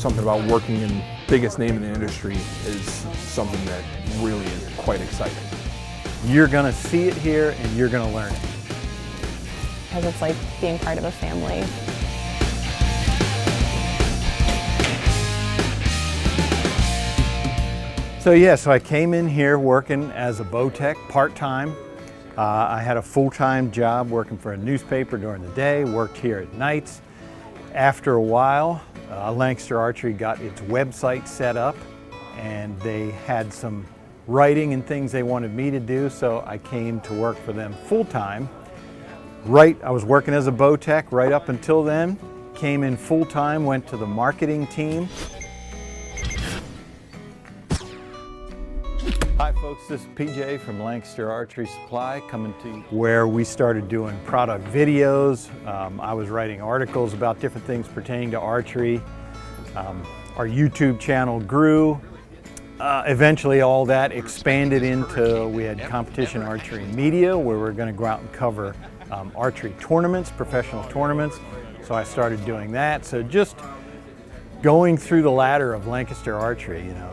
Something about working in the biggest name in the industry is something that really is quite exciting. You're gonna see it here and you're gonna learn it. Because it's like being part of a family. So I came in here working as a bow tech part-time. I had a full-time job working for a newspaper during the day, worked here at nights. After a while, Lancaster Archery got its website set up and they had some writing and things they wanted me to do, so I came to work for them full-time. I was working as a bow tech right up until then. Came in full-time, went to the marketing team. Hi folks, this is PJ from Lancaster Archery Supply coming to you where we started doing product videos. I was writing articles about different things pertaining to archery. Our YouTube channel grew. Eventually all that expanded into, we had competition archery media where we're going to go out and cover archery tournaments, professional tournaments. So I started doing that. So just going through the ladder of Lancaster Archery, you know,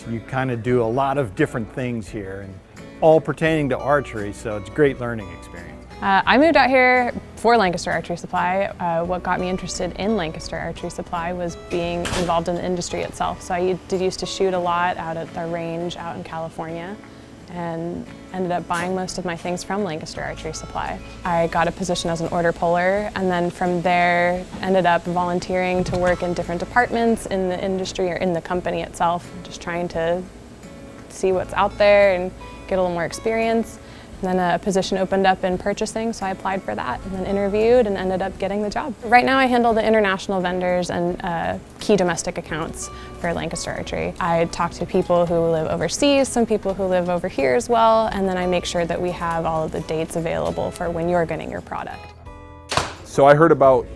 you kind of do a lot of different things here and all pertaining to archery, so it's a great learning experience. I moved out here for Lancaster Archery Supply. What got me interested in Lancaster Archery Supply was being involved in the industry itself. So I used to shoot a lot out at the range out in California and ended up buying most of my things from Lancaster Archery Supply. I got a position as an order puller and then from there ended up volunteering to work in different departments in the industry or in the company itself, just trying to see what's out there and get a little more experience. And then a position opened up in purchasing, so I applied for that and then interviewed and ended up getting the job. Right now I handle the international vendors and key domestic accounts for Lancaster Archery. I talk to people who live overseas, some people who live over here as well, and then I make sure that we have all of the dates available for when you're getting your product. So I heard about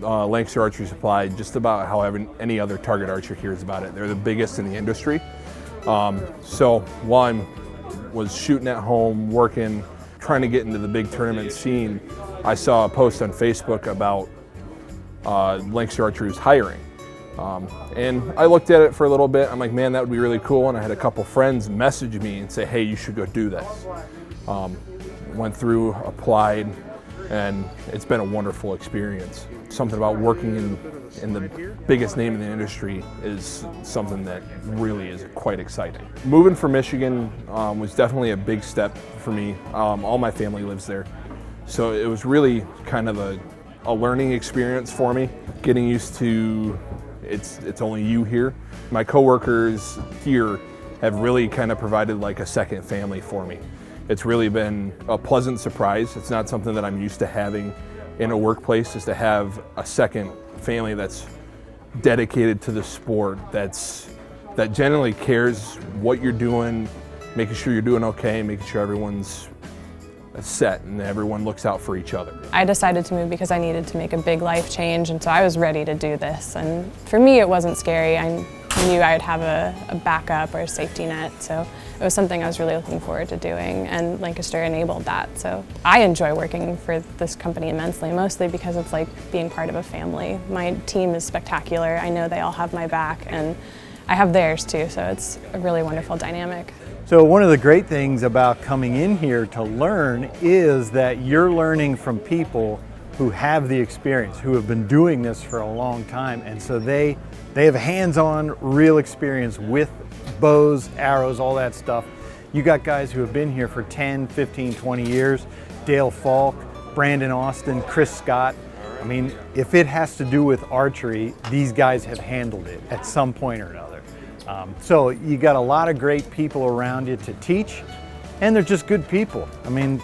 Lancaster Archery Supply just about how any other target archer hears about it. They're the biggest in the industry. So while I was shooting at home, working, trying to get into the big tournament scene, I saw a post on Facebook about Lancaster Archery's hiring. And I looked at it for a little bit. I'm like, man, that would be really cool. And I had a couple friends message me and say, hey, you should go do this. Went through, applied, and it's been a wonderful experience. Something about working in the biggest name in the industry is something that really is quite exciting. Moving from Michigan was definitely a big step for me. All my family lives there. So it was really kind of a learning experience for me, getting used to it's only you here. My coworkers here have really kind of provided like a second family for me. It's really been a pleasant surprise. It's not something that I'm used to having in a workplace, is to have a second family that's dedicated to the sport, that generally cares what you're doing, making sure you're doing okay, making sure everyone's set and everyone looks out for each other. I decided to move because I needed to make a big life change, and so I was ready to do this. And for me, it wasn't scary. I knew I'd have a backup or a safety net, so it was something I was really looking forward to doing, and Lancaster enabled that. So I enjoy working for this company immensely, mostly because it's like being part of a family. My team is spectacular. I know they all have my back, and I have theirs too, so it's a really wonderful dynamic. So one of the great things about coming in here to learn is that you're learning from people who have the experience, who have been doing this for a long time, and so they have hands-on real experience with bows, arrows, all that stuff. You got guys who have been here for 10, 15, 20 years, Dale Falk, Brandon Austin, Chris Scott. I mean, if it has to do with archery, these guys have handled it at some point or another. So you got a lot of great people around you to teach, and they're just good people. I mean,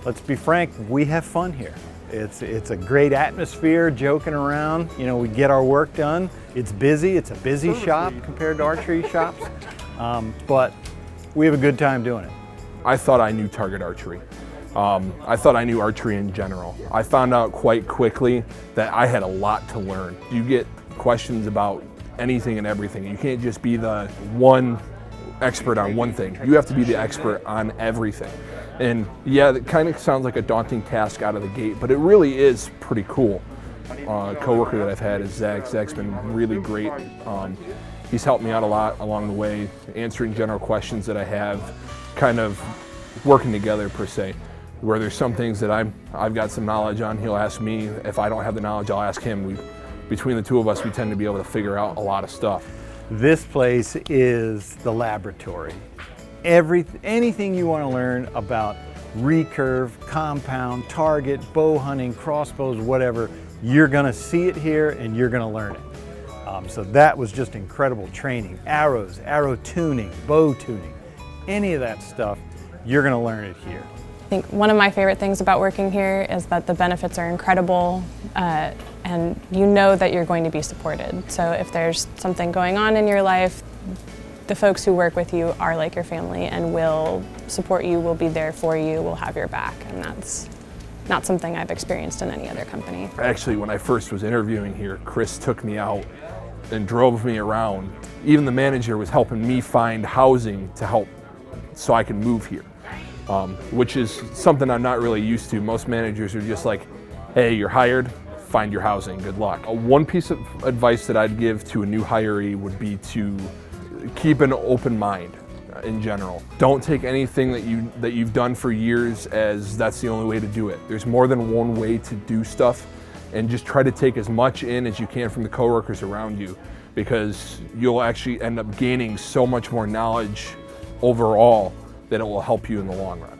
let's be frank, we have fun here. It's a great atmosphere, joking around. You know, we get our work done. It's busy. It's a busy shop compared to archery shops, but we have a good time doing it. I thought I knew target archery. I thought I knew archery in general. I found out quite quickly that I had a lot to learn. You get questions about anything and everything. You can't just be the one expert on one thing. You have to be the expert on everything. And yeah, it kind of sounds like a daunting task out of the gate, but it really is pretty cool. coworker that I've had is Zach. Zach's been really great. He's helped me out a lot along the way, answering general questions that I have, kind of working together per se. Where there's some things that I've got some knowledge on, he'll ask me. If I don't have the knowledge, I'll ask him. Between the two of us, we tend to be able to figure out a lot of stuff. This place is the laboratory. Anything you want to learn about recurve, compound, target, bow hunting, crossbows, whatever, you're going to see it here and you're going to learn it. So that was just incredible training. Arrows, arrow tuning, bow tuning, any of that stuff, you're going to learn it here. I think one of my favorite things about working here is that the benefits are incredible, and you know that you're going to be supported. So if there's something going on in your life, the folks who work with you are like your family and will support you, will be there for you, will have your back, and that's not something I've experienced in any other company. Actually, when I first was interviewing here, Chris took me out and drove me around. Even the manager was helping me find housing to help so I can move here. Which is something I'm not really used to. Most managers are just like, hey, you're hired, find your housing, good luck. One piece of advice that I'd give to a new hiree would be to keep an open mind in general. Don't take anything that you've done for years as that's the only way to do it. There's more than one way to do stuff, and just try to take as much in as you can from the coworkers around you, because you'll actually end up gaining so much more knowledge overall that it will help you in the long run.